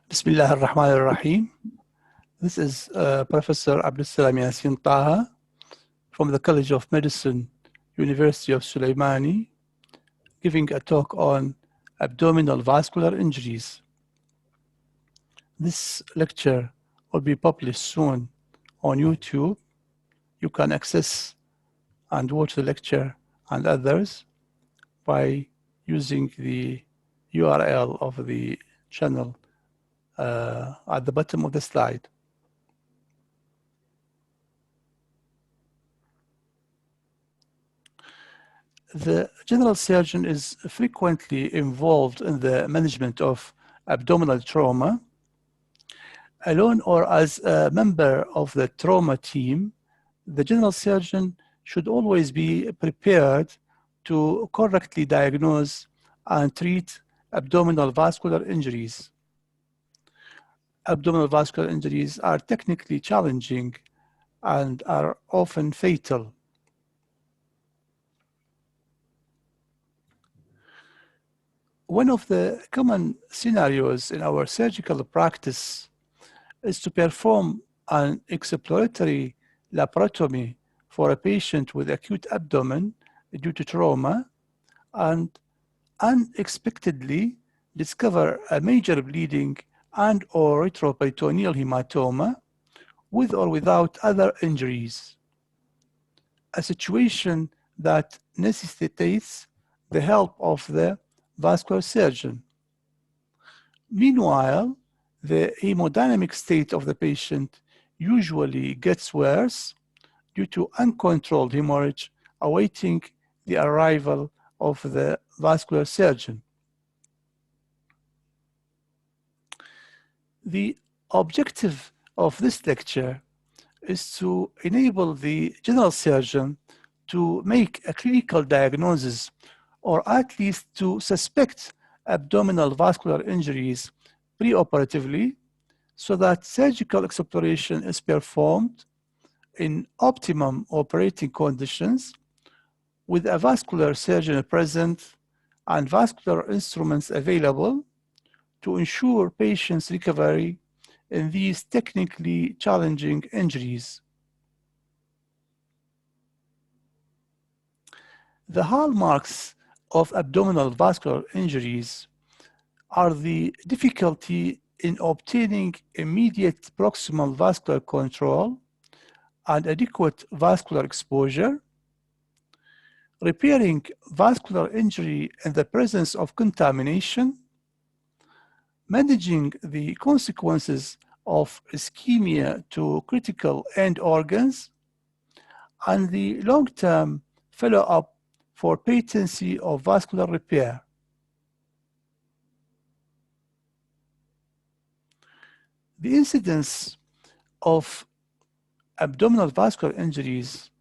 Bismillah ar-Rahman ar-Rahim. This is Professor Abdussalam Yassin Taha from the College of Medicine, University of Sulaimani, giving a talk on abdominal vascular injuries. This lecture will be published soon on YouTube. You can access and watch the lecture and others by using the URL of the channel at the bottom of the slide. The general surgeon is frequently involved in the management of abdominal trauma. Alone or as a member of the trauma team, the general surgeon should always be prepared to correctly diagnose and treat abdominal vascular injuries. Abdominal vascular injuries are technically challenging and are often fatal. One of the common scenarios in our surgical practice is to perform an exploratory laparotomy for a patient with acute abdomen due to trauma and unexpectedly discover a major bleeding and/or retroperitoneal hematoma with or without other injuries, a situation that necessitates the help of the vascular surgeon. Meanwhile, the hemodynamic state of the patient usually gets worse due to uncontrolled hemorrhage awaiting the arrival of the vascular surgeon. The objective of this lecture is to enable the general surgeon to make a clinical diagnosis or at least to suspect abdominal vascular injuries preoperatively so that surgical exploration is performed in optimum operating conditions with a vascular surgeon present and vascular instruments available to ensure patients' recovery in these technically challenging injuries. The hallmarks of abdominal vascular injuries are the difficulty in obtaining immediate proximal vascular control and adequate vascular exposure, repairing vascular injury in the presence of contamination, managing the consequences of ischemia to critical end organs, and the long-term follow-up for patency of vascular repair. The incidence of abdominal vascular injuries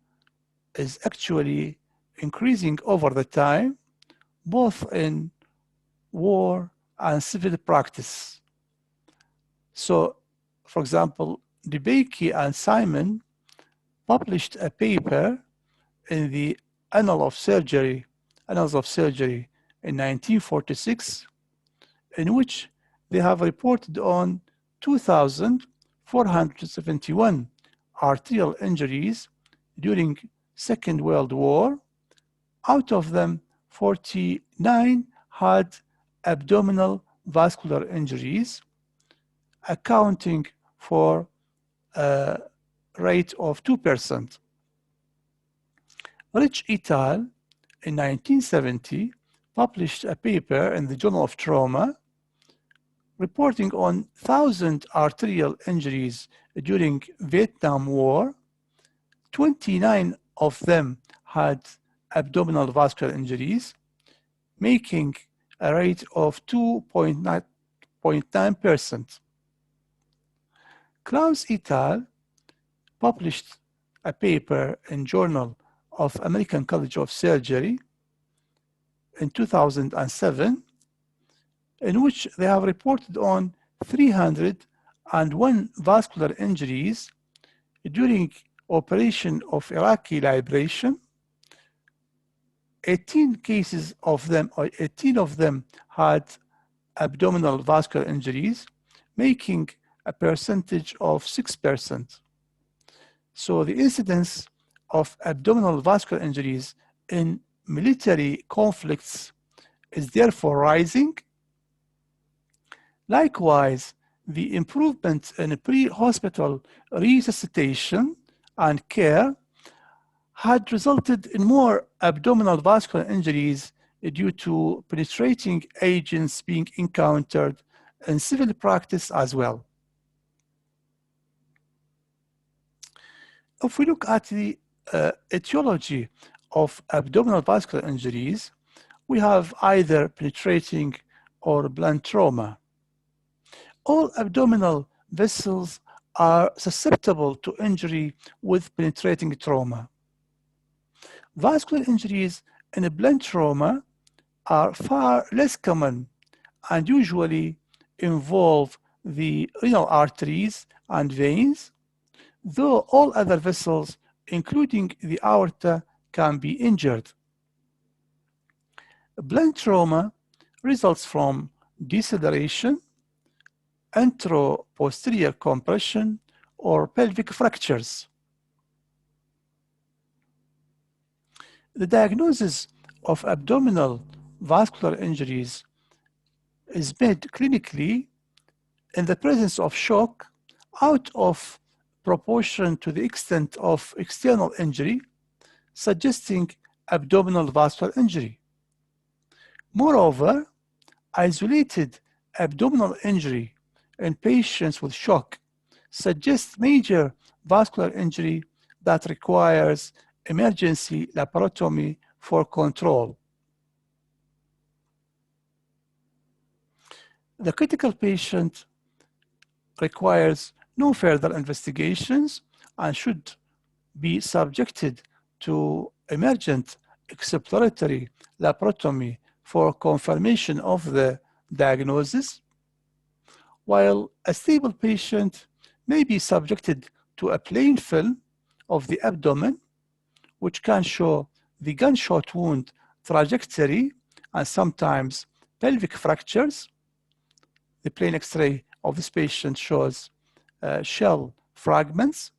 is actually increasing over the time, both in war and civil practice. So, for example, DeBakey and Simon published a paper in the Annals of Surgery in 1946, in which they have reported on 2,471 arterial injuries during Second World War. Out of them, 49 had abdominal vascular injuries, accounting for a rate of 2%. Rich et al. In 1970 published a paper in the Journal of Trauma reporting on 1,000 arterial injuries during Vietnam War. 29 of them had abdominal vascular injuries, making a rate of 2.9%. Klaus et al. Published a paper in Journal of American College of Surgery in 2007, in which they have reported on 301 vascular injuries during operation of Iraqi liberation. 18 of them had abdominal vascular injuries, making a percentage of 6%. So the incidence of abdominal vascular injuries in military conflicts is therefore rising. Likewise, the improvement in pre-hospital resuscitation and care had resulted in more abdominal vascular injuries due to penetrating agents being encountered in civil practice as well. If we look at the etiology of abdominal vascular injuries, we have either penetrating or blunt trauma. All abdominal vessels are susceptible to injury with penetrating trauma. Vascular injuries in a blunt trauma are far less common and usually involve the renal arteries and veins, though all other vessels, including the aorta, can be injured. Blunt trauma results from deceleration, anteroposterior compression, or pelvic fractures. The diagnosis of abdominal vascular injuries is made clinically in the presence of shock out of proportion to the extent of external injury, suggesting abdominal vascular injury. Moreover, isolated abdominal injury in patients with shock suggests major vascular injury that requires emergency laparotomy for control. The critical patient requires no further investigations and should be subjected to emergent exploratory laparotomy for confirmation of the diagnosis, while a stable patient may be subjected to a plain film of the abdomen, which can show the gunshot wound trajectory and sometimes pelvic fractures. The plain X-ray of this patient shows shell fragments.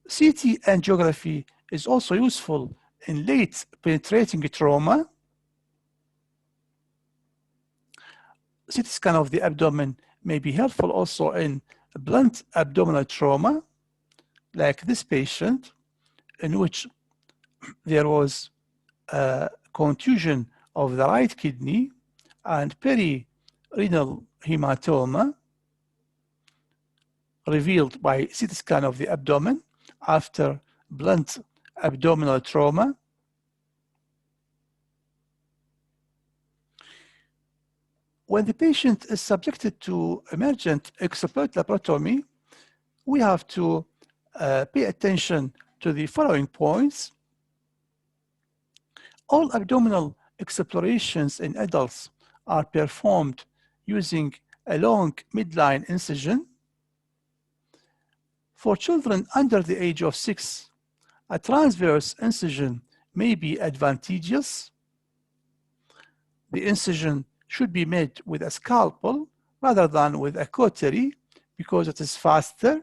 CT angiography is also useful in late penetrating trauma. CT scan of the abdomen may be helpful also in blunt abdominal trauma, like this patient, in which there was a contusion of the right kidney and perirenal hematoma revealed by CT scan of the abdomen after blunt abdominal trauma. When the patient is subjected to emergent exploratory laparotomy, we have to pay attention to the following points. All abdominal explorations in adults are performed using a long midline incision. For children under the age of 6, a transverse incision may be advantageous. The incision should be made with a scalpel rather than with a cautery because it is faster.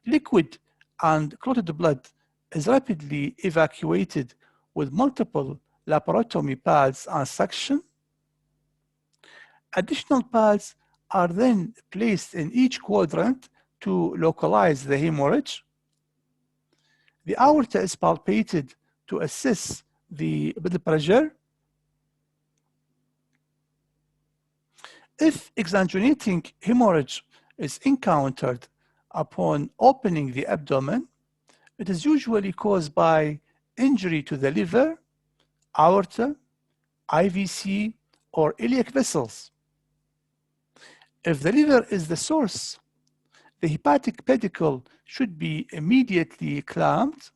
Liquid and clotted blood is rapidly evacuated with multiple laparotomy pads and suction. Additional pads are then placed in each quadrant to localize the hemorrhage. The aorta is palpated to assess the blood pressure. If exsanguinating hemorrhage is encountered upon opening the abdomen, it is usually caused by injury to the liver, aorta, IVC, or iliac vessels. If the liver is the source, the hepatic pedicle should be immediately clamped,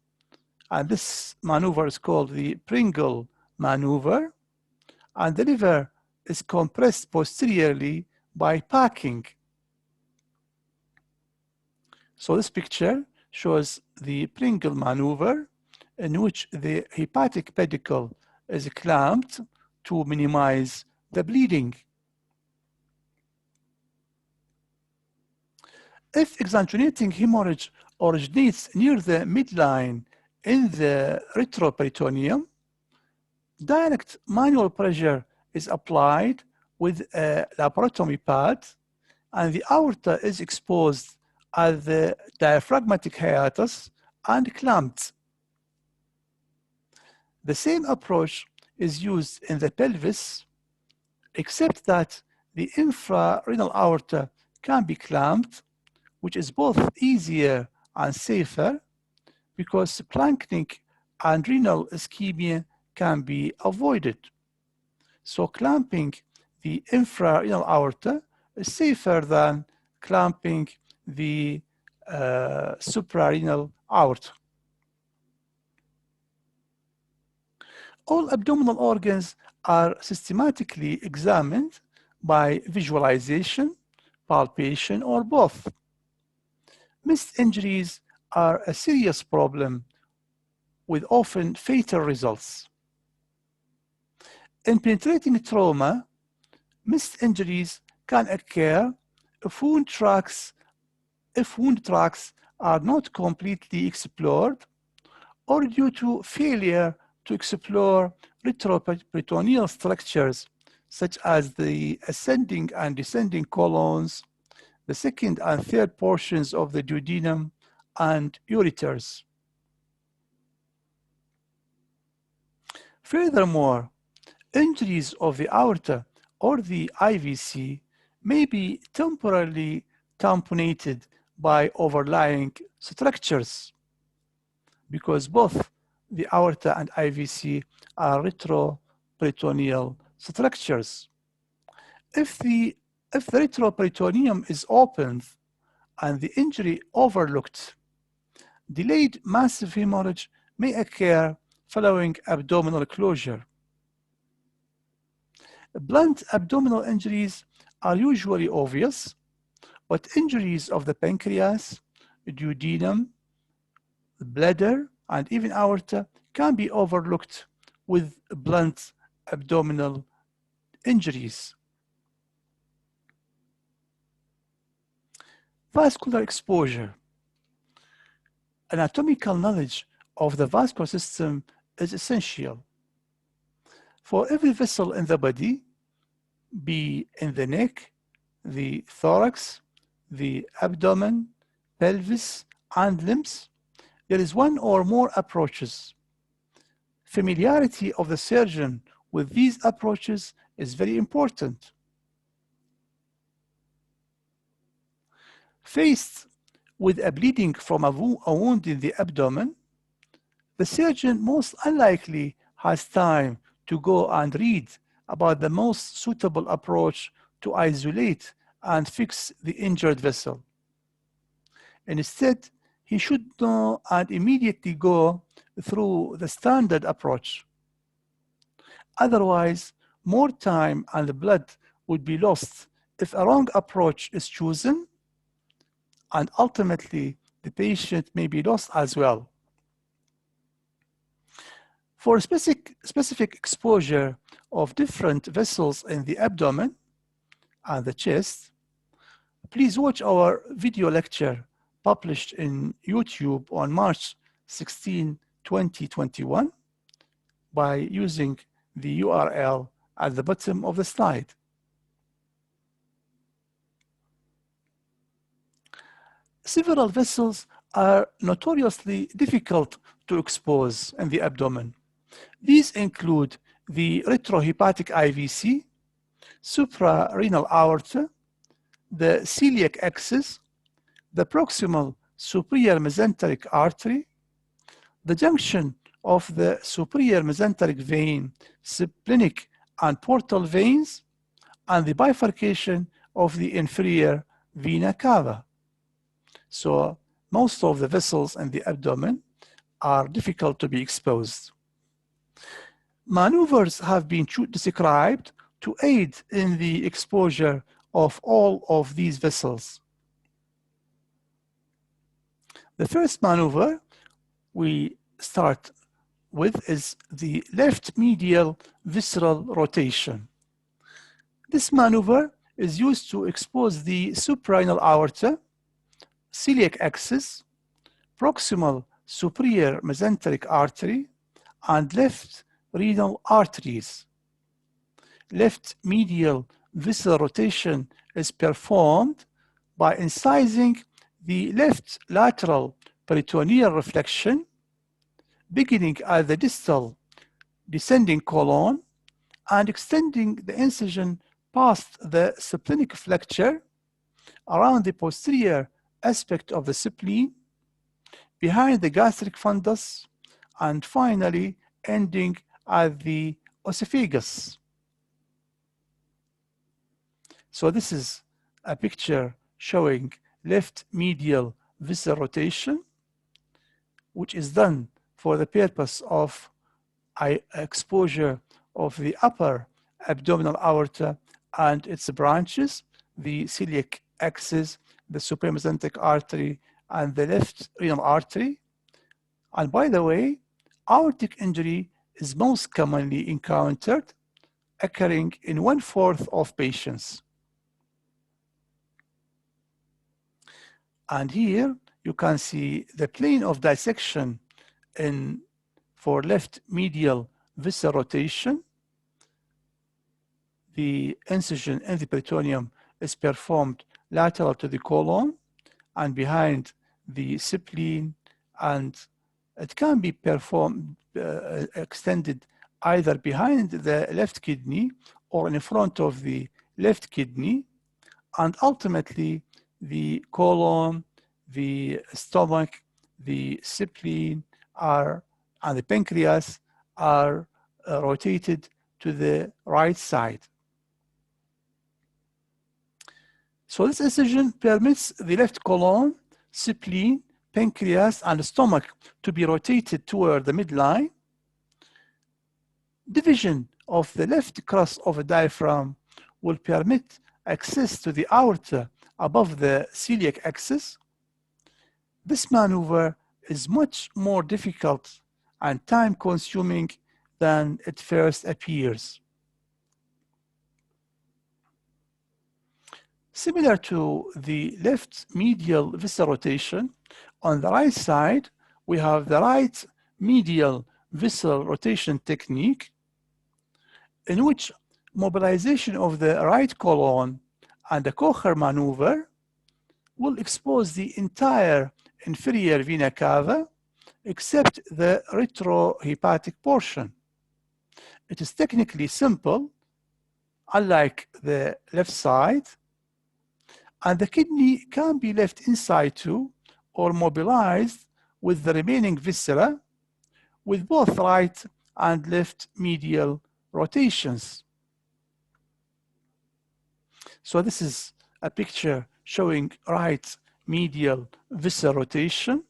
and this maneuver is called the PRINGLE maneuver, and the liver is compressed posteriorly by packing. So this picture shows the PRINGLE maneuver in which the hepatic pedicle is clamped to minimize the bleeding. If exsanguinating hemorrhage originates near the midline in the retroperitoneum, direct manual pressure is applied with a laparotomy pad, and the aorta is exposed at the diaphragmatic hiatus and clamped. The same approach is used in the pelvis, except that the infrarenal aorta can be clamped, which is both easier and safer because planking and renal ischemia can be avoided. So clamping the infrarenal aorta is safer than clamping the suprarenal aorta. All abdominal organs are systematically examined by visualization, palpation, or both. Missed injuries are a serious problem with often fatal results. In penetrating trauma, missed injuries can occur if wound tracks are not completely explored or due to failure to explore retroperitoneal structures such as the ascending and descending colons, the second and third portions of the duodenum, and ureters. Furthermore, injuries of the aorta or the IVC may be temporarily tamponated by overlying structures because both the aorta and IVC are retroperitoneal structures. If the retroperitoneum is opened and the injury overlooked, delayed massive hemorrhage may occur following abdominal closure. Blunt abdominal injuries are usually obvious, but injuries of the pancreas, duodenum, bladder, and even aorta can be overlooked with blunt abdominal injuries. Vascular exposure. Anatomical knowledge of the vascular system is essential. For every vessel in the body, be in the neck, the thorax, the abdomen, pelvis, and limbs, there is one or more approaches. Familiarity of the surgeon with these approaches is very important. Faced with a bleeding from a wound in the abdomen, the surgeon most unlikely has time to go and read about the most suitable approach to isolate and fix the injured vessel. Instead, he should know and immediately go through the standard approach. Otherwise, more time and blood would be lost if a wrong approach is chosen, and ultimately the patient may be lost as well. For specific exposure of different vessels in the abdomen and the chest, please watch our video lecture published in YouTube on March 16, 2021 by using the URL at the bottom of the slide. Several vessels are notoriously difficult to expose in the abdomen. These include the retrohepatic IVC, suprarenal aorta, the celiac axis, the proximal superior mesenteric artery, the junction of the superior mesenteric vein, splenic and portal veins, and the bifurcation of the inferior vena cava. So most of the vessels in the abdomen are difficult to be exposed. Maneuvers have been described to aid in the exposure of all of these vessels. The first maneuver we start with is the left medial visceral rotation. This maneuver is used to expose the suprarenal aorta celiac axis, proximal superior mesenteric artery, and left renal arteries. Left medial visceral rotation is performed by incising the left lateral peritoneal reflection, beginning at the distal descending colon and extending the incision past the splenic flexure around the posterior aspect of the spleen, behind the gastric fundus, and finally ending at the esophagus. So this is a picture showing left medial visceral rotation, which is done for the purpose of exposure of the upper abdominal aorta and its branches, the celiac axis, the supramesenteric artery, and the left renal artery. And by the way, aortic injury is most commonly encountered, occurring in 1/4 of patients. And here you can see the plane of dissection for left medial visceral rotation. The incision in the peritoneum is performed lateral to the colon and behind the spleen, and it can be performed extended either behind the left kidney or in front of the left kidney, and ultimately the colon, the stomach, the spleen and the pancreas are rotated to the right side. So this incision permits the left colon, spleen, pancreas, and stomach to be rotated toward the midline. Division of the left crust of the diaphragm will permit access to the aorta above the celiac axis. This maneuver is much more difficult and time-consuming than it first appears. Similar to the left medial visceral rotation, on the right side, we have the right medial visceral rotation technique, in which mobilization of the right colon and the Kocher maneuver will expose the entire inferior vena cava except the retrohepatic portion. It is technically simple, unlike the left side, and the kidney can be left in situ or mobilized with the remaining viscera with both right and left medial rotations. So this is a picture showing right medial visceral rotation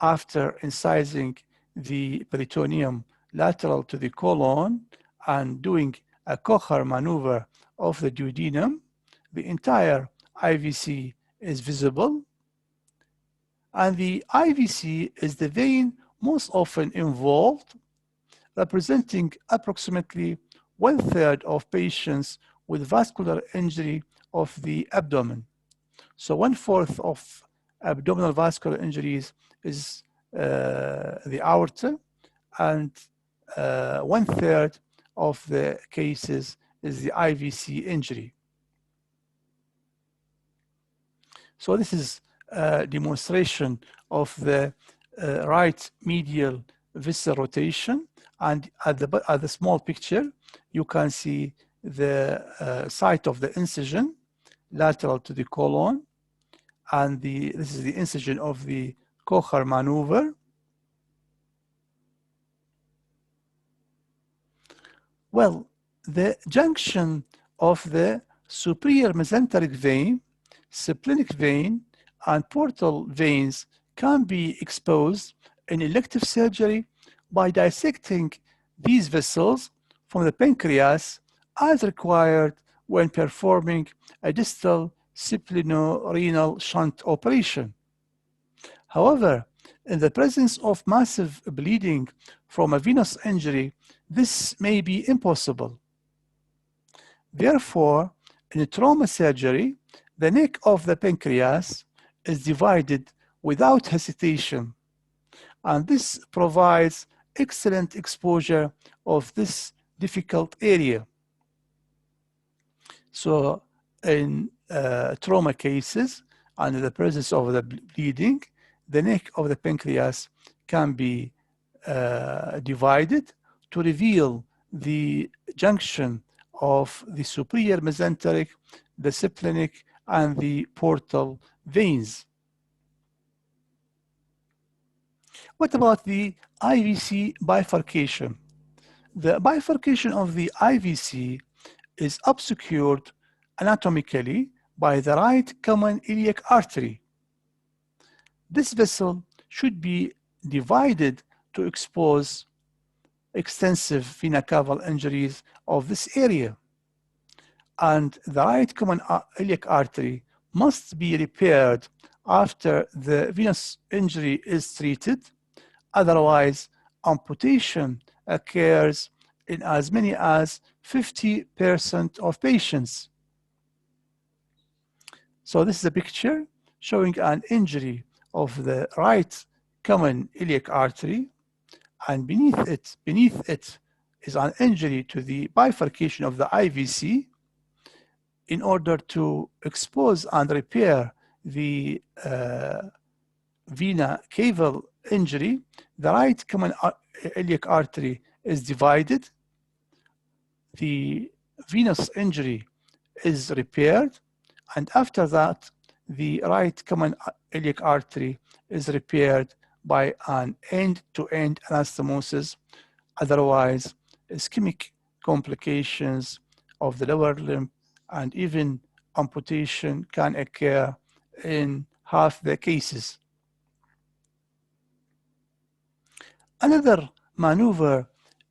after incising the peritoneum lateral to the colon and doing a Kocher maneuver of the duodenum. The entire IVC is visible, and the IVC is the vein most often involved, representing approximately 1/3 of patients with vascular injury of the abdomen. So 1/4 of abdominal vascular injuries is the aorta, and 1/3 of the cases is the IVC injury. So this is a demonstration of the right medial visceral rotation, and at the small picture you can see the site of the incision lateral to the colon, and this is the incision of the Kocher maneuver. Well, the junction of the superior mesenteric vein, splenic vein, and portal veins can be exposed in elective surgery by dissecting these vessels from the pancreas as required when performing a distal splenorenal shunt operation. However, in the presence of massive bleeding from a venous injury, this may be impossible. Therefore, in trauma surgery, the neck of the pancreas is divided without hesitation, and this provides excellent exposure of this difficult area. So in trauma cases, under the presence of the bleeding, the neck of the pancreas can be divided to reveal the junction of the superior mesenteric, the splenic, and the portal veins. What about the IVC bifurcation? The bifurcation of the IVC is obscured anatomically by the right common iliac artery. This vessel should be divided to expose extensive vena cava injuries of this area. And the right common iliac artery must be repaired after the venous injury is treated. Otherwise, amputation occurs in as many as 50% of patients. So this is a picture showing an injury of the right common iliac artery, and beneath it is an injury to the bifurcation of the IVC. In order to expose and repair the vena cava injury, the right common iliac artery is divided, the venous injury is repaired, and after that, the right common iliac artery is repaired by an end-to-end anastomosis. Otherwise, ischemic complications of the lower limb and even amputation can occur in half the cases. Another maneuver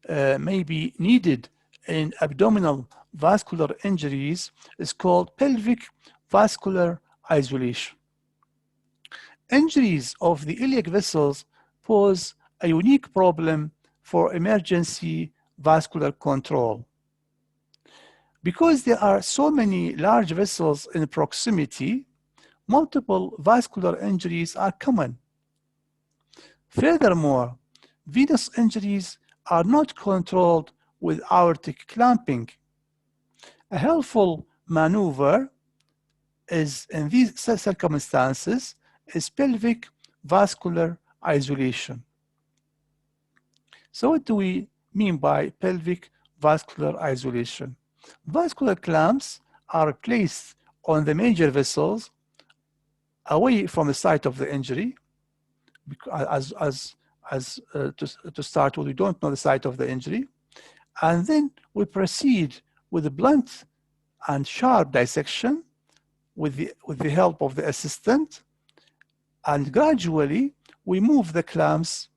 may be needed in abdominal vascular injuries is called pelvic vascular isolation. Injuries of the iliac vessels pose a unique problem for emergency vascular control. Because there are so many large vessels in proximity, multiple vascular injuries are common. Furthermore, venous injuries are not controlled with aortic clamping. A helpful maneuver is, in these circumstances, is pelvic vascular isolation. So what do we mean by pelvic vascular isolation? Vascular clamps are placed on the major vessels away from the site of the injury. To start with, we don't know the site of the injury. And then we proceed with a blunt and sharp dissection with the help of the assistant. And gradually, we move the clamps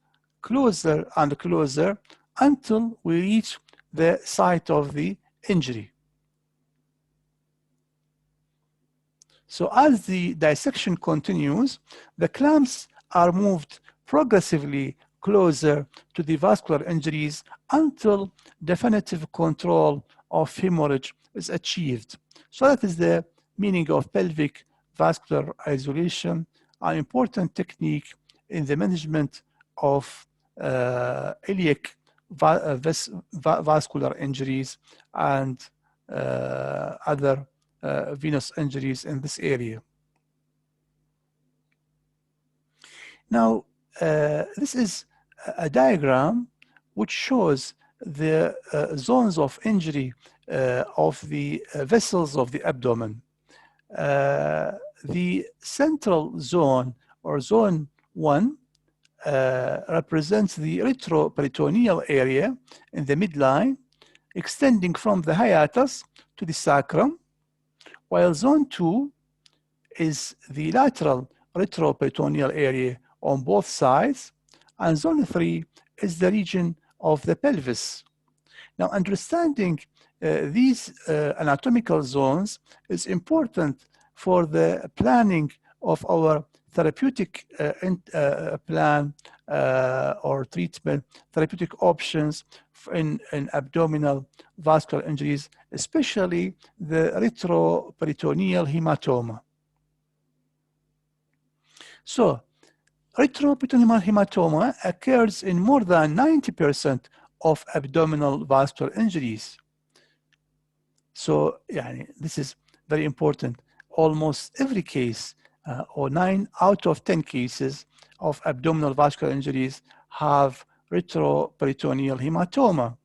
closer and closer until we reach the site of the injury. So as the dissection continues, the clamps are moved progressively closer to the vascular injuries until definitive control of hemorrhage is achieved. So that is the meaning of pelvic vascular isolation, an important technique in the management of iliac vascular injuries and other venous injuries in this area. Now, this is a diagram which shows the zones of injury of the vessels of the abdomen. The central zone, or zone 1, represents the retroperitoneal area in the midline, extending from the hiatus to the sacrum, while zone 2 is the lateral retroperitoneal area on both sides, and zone 3 is the region of the pelvis. Now, understanding these anatomical zones is important for the planning of our therapeutic plan or treatment, therapeutic options in abdominal vascular injuries, especially the retroperitoneal hematoma. So, retroperitoneal hematoma occurs in more than 90% of abdominal vascular injuries. So, this is very important. Almost every case, or 9 out of 10 cases of abdominal vascular injuries have retroperitoneal hematoma.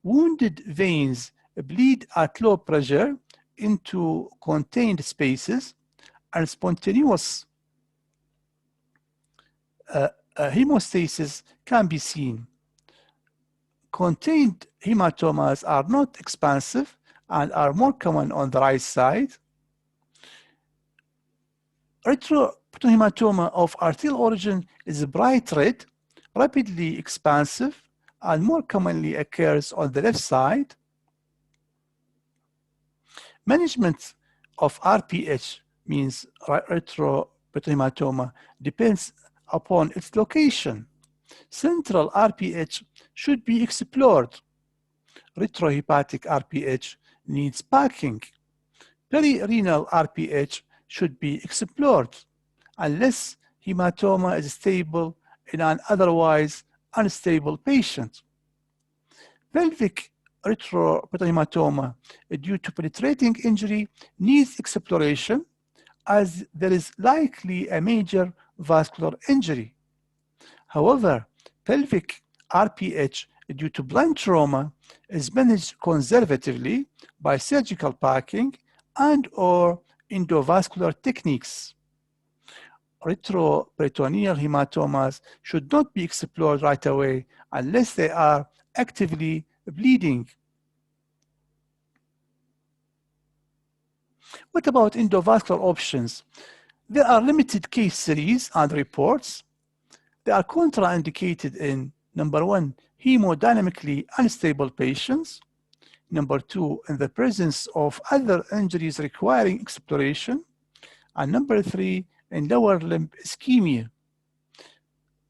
Wounded veins bleed at low pressure into contained spaces, and spontaneous hemostasis can be seen. Contained hematomas are not expansive and are more common on the right side. Retroperitoneal hematoma of arterial origin is bright red, rapidly expansive, and more commonly occurs on the left side. Management of RPH, means retroperitoneal hematoma, depends upon its location. Central RPH should be explored. Retrohepatic RPH needs packing. Perirenal RPH should be explored unless hematoma is stable in an otherwise unstable patient. Pelvic retroperitoneal hematoma due to penetrating injury needs exploration, as there is likely a major vascular injury. However, pelvic RPH due to blunt trauma is managed conservatively by surgical packing and/or endovascular techniques. Retroperitoneal hematomas should not be explored right away unless they are actively bleeding. What about endovascular options? There are limited case series and reports. They are contraindicated in, number 1, hemodynamically unstable patients. Number 2, in the presence of other injuries requiring exploration. And number 3, in lower limb ischemia.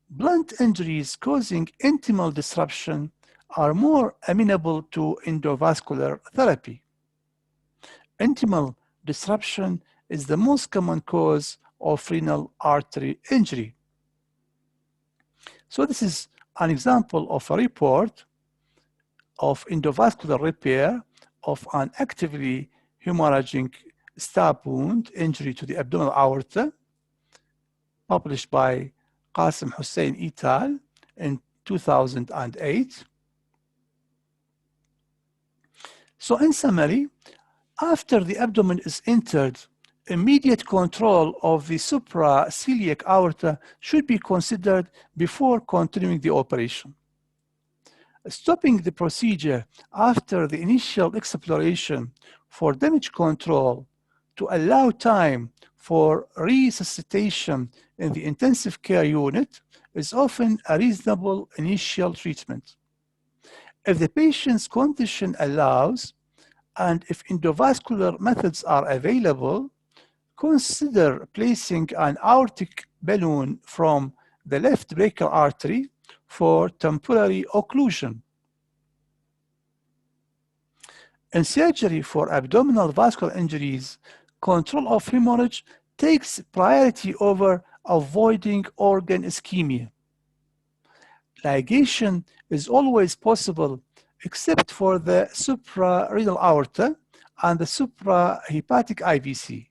Blunt injuries causing intimal disruption are more amenable to endovascular therapy. Intimal disruption is the most common cause of renal artery injury. So this is an example of a report of endovascular repair of an actively hemorrhaging stab wound injury to the abdominal aorta, published by Qasim Hussein et al. In 2008. So in summary, after the abdomen is entered, immediate control of the supraceliac aorta should be considered before continuing the operation. Stopping the procedure after the initial exploration for damage control to allow time for resuscitation in the intensive care unit is often a reasonable initial treatment. If the patient's condition allows, and if endovascular methods are available, consider placing an aortic balloon from the left brachial artery for temporary occlusion. In surgery for abdominal vascular injuries, control of hemorrhage takes priority over avoiding organ ischemia. Ligation is always possible except for the suprarenal aorta and the suprahepatic IVC.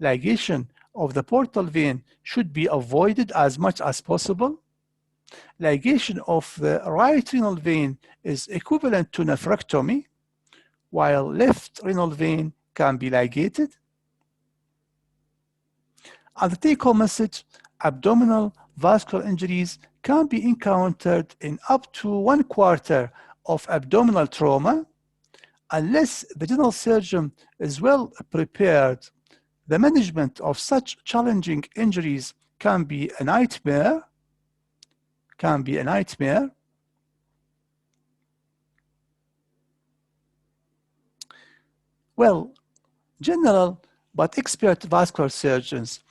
Ligation of the portal vein should be avoided as much as possible. Ligation of the right renal vein is equivalent to nephrectomy, while left renal vein can be ligated. And the take-home message, abdominal vascular injuries can be encountered in up to 1/4 of abdominal trauma. Unless the general surgeon is well prepared, the management of such challenging injuries can be a nightmare. Well, general but expert vascular surgeons,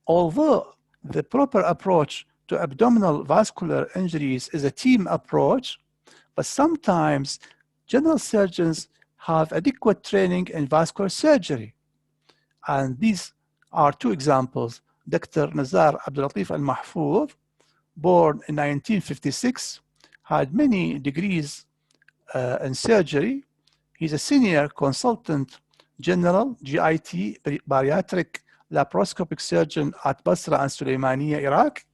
although the proper approach to abdominal vascular injuries is a team approach, but sometimes general surgeons have adequate training in vascular surgery. And these are 2 examples. Dr. Nazar Abdulatif Al-Mahfouz, born in 1956, had many degrees in surgery. He's a senior consultant general, GIT, bariatric laparoscopic surgeon at Basra and Suleymaniya, Iraq.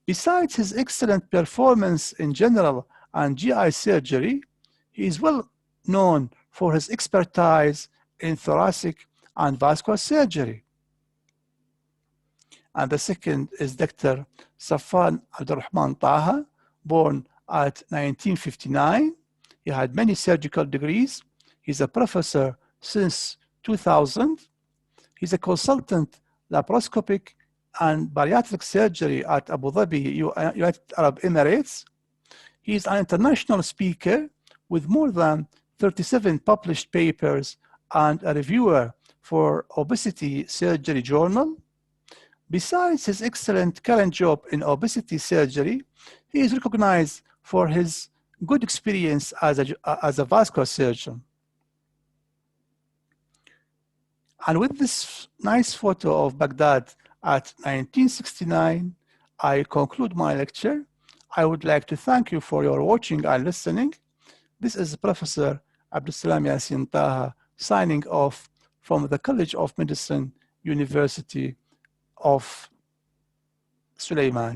Besides his excellent performance in general and GI surgery, he is well known for his expertise in thoracic and vascular surgery. And the second is Dr. Safwan Abdurrahman Taha, born at 1959. He had many surgical degrees. He's a professor since 2000. He's a consultant laparoscopic and bariatric surgery at Abu Dhabi, United Arab Emirates. He is an international speaker with more than 37 published papers and a reviewer for Obesity Surgery Journal. Besides his excellent current job in obesity surgery, he is recognized for his good experience as a vascular surgeon. And with this nice photo of Baghdad at 1969, I conclude my lecture. I would like to thank you for your watching and listening. This is Professor Abdulsalam Yassin Taha signing off from the College of Medicine, University of Suleiman.